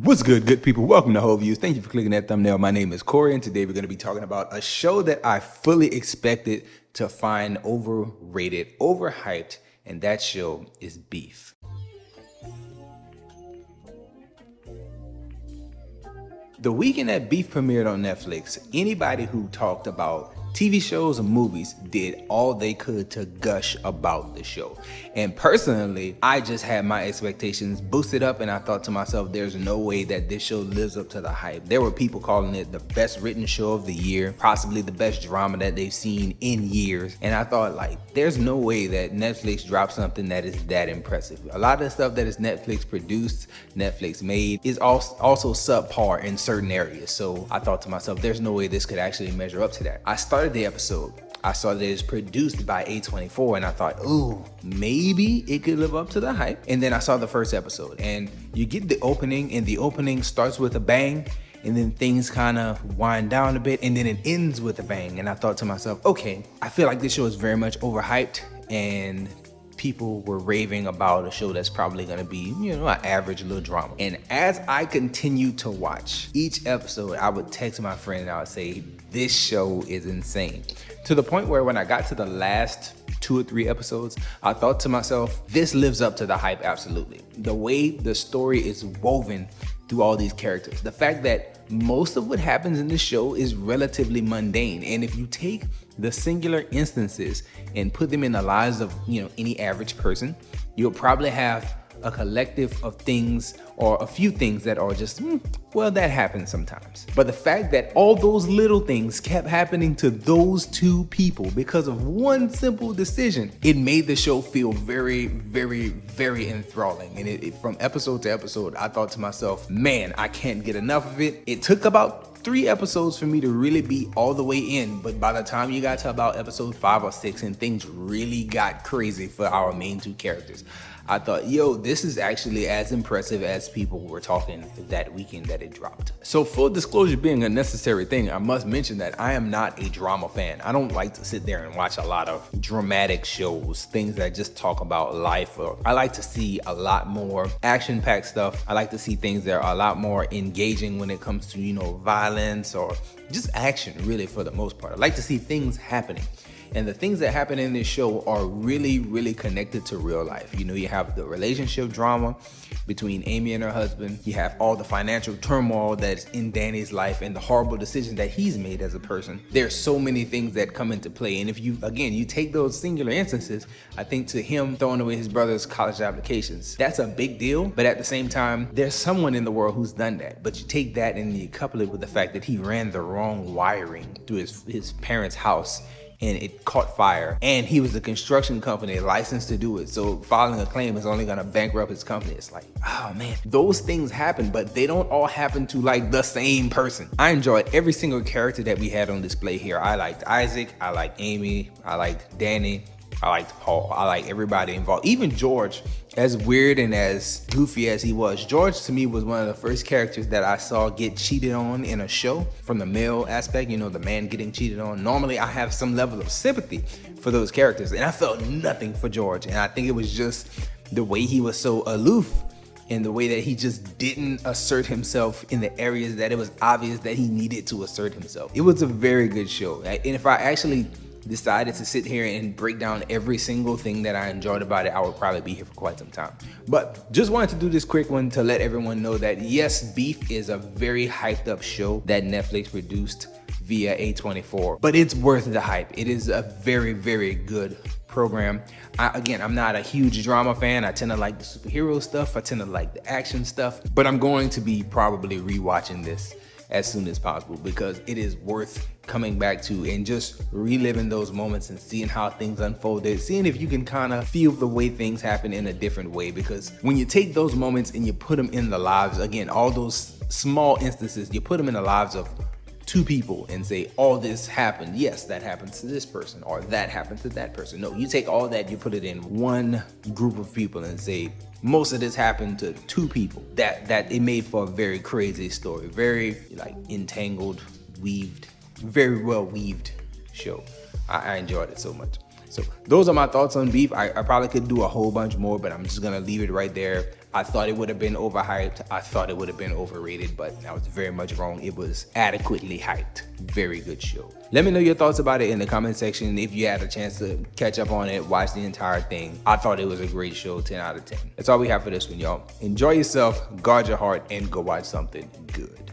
What's good people? Welcome to Whole Views. Thank you for clicking that thumbnail. My name is Corey, and today we're going to be talking about a show that I fully expected to find overrated, overhyped, and that show is Beef. The weekend that Beef premiered on Netflix, anybody who talked about TV shows and movies did all they could to gush about the show. And personally, I just had my expectations boosted up, and I thought to myself, there's no way that this show lives up to the hype. There were people calling it the best written show of the year, possibly the best drama that they've seen in years. And I thought, like, there's no way that Netflix dropped something that is that impressive. A lot of the stuff that is Netflix produced, Netflix made, is also subpar in certain areas. So I thought to myself, there's no way this could actually measure up to that. I started the episode. I saw that it's produced by A24, and I thought, ooh, maybe it could live up to the hype. And then I saw the first episode, and you get the opening, and the opening starts with a bang, and then things kind of wind down a bit, and then it ends with a bang. And I thought to myself, okay, I feel like this show is very much overhyped, and people were raving about a show that's probably gonna be, an average little drama. And as I continued to watch each episode, I would text my friend and I would say, this show is insane. To the point where when I got to the last 2 or 3 episodes, I thought to myself, this lives up to the hype, absolutely. The way the story is woven through all these characters. The fact that most of what happens in this show is relatively mundane. And if you take the singular instances and put them in the lives of, any average person, you'll probably have a collective of things or a few things that are just, well, that happens sometimes. But the fact that all those little things kept happening to those two people because of one simple decision, it made the show feel very, very, very enthralling. And it from episode to episode, I thought to myself, man, I can't get enough of it. It took about 3 episodes for me to really be all the way in, but by the time you got to about episode 5 or 6 and things really got crazy for our main 2 characters, I thought, yo, this is actually as impressive as people were talking that weekend that it dropped. So full disclosure being a necessary thing, I must mention that I am not a drama fan. I don't like to sit there and watch a lot of dramatic shows, things that just talk about life. I like to see a lot more action-packed stuff. I like to see things that are a lot more engaging when it comes to, violence or just action, really, for the most part. I like to see things happening. And the things that happen in this show are really, really connected to real life. You have the relationship drama between Amy and her husband. You have all the financial turmoil that's in Danny's life and the horrible decisions that he's made as a person. There's so many things that come into play. And if you take those singular instances, I think to him throwing away his brother's college applications, that's a big deal. But at the same time, there's someone in the world who's done that. But you take that and you couple it with the fact that he ran the wrong wiring through his parents' house, and it caught fire, and he was the construction company licensed to do it. So filing a claim is only gonna bankrupt his company. It's like, oh man, those things happen, but they don't all happen to like the same person. I enjoyed every single character that we had on display here. I liked Isaac, I liked Amy, I liked Danny, I liked Paul, I liked everybody involved. Even George, as weird and as goofy as he was, George to me was one of the first characters that I saw get cheated on in a show from the male aspect, the man getting cheated on. Normally I have some level of sympathy for those characters, and I felt nothing for George. And I think it was just the way he was so aloof and the way that he just didn't assert himself in the areas that it was obvious that he needed to assert himself. It was a very good show. And if I actually decided to sit here and break down every single thing that I enjoyed about it, I would probably be here for quite some time. But just wanted to do this quick one to let everyone know that yes, Beef is a very hyped up show that Netflix produced via A24, but it's worth the hype. It is a very, very good program. I'm not a huge drama fan. I tend to like the superhero stuff. I tend to like the action stuff, but I'm going to be probably rewatching this as soon as possible because it is worth coming back to and just reliving those moments and seeing how things unfolded, seeing if you can kind of feel the way things happen in a different way. Because when you take those moments and you put them in the lives, again, all those small instances, you put them in the lives of 2 people and say, all this happened. Yes, that happens to this person, or that happened to that person. No, you take all that, you put it in one group of people and say, most of this happened to 2 people. That it made for a very crazy story, very entangled, weaved, very well weaved show. I enjoyed it so much. So those are my thoughts on Beef. I probably could do a whole bunch more, but I'm just gonna leave it right there. I thought it would have been overhyped. I thought it would have been overrated, but I was very much wrong. It was adequately hyped. Very good show. Let me know your thoughts about it in the comment section. If you had a chance to catch up on it, watch the entire thing. I thought it was a great show, 10 out of 10. That's all we have for this one, y'all. Enjoy yourself, guard your heart, and go watch something good.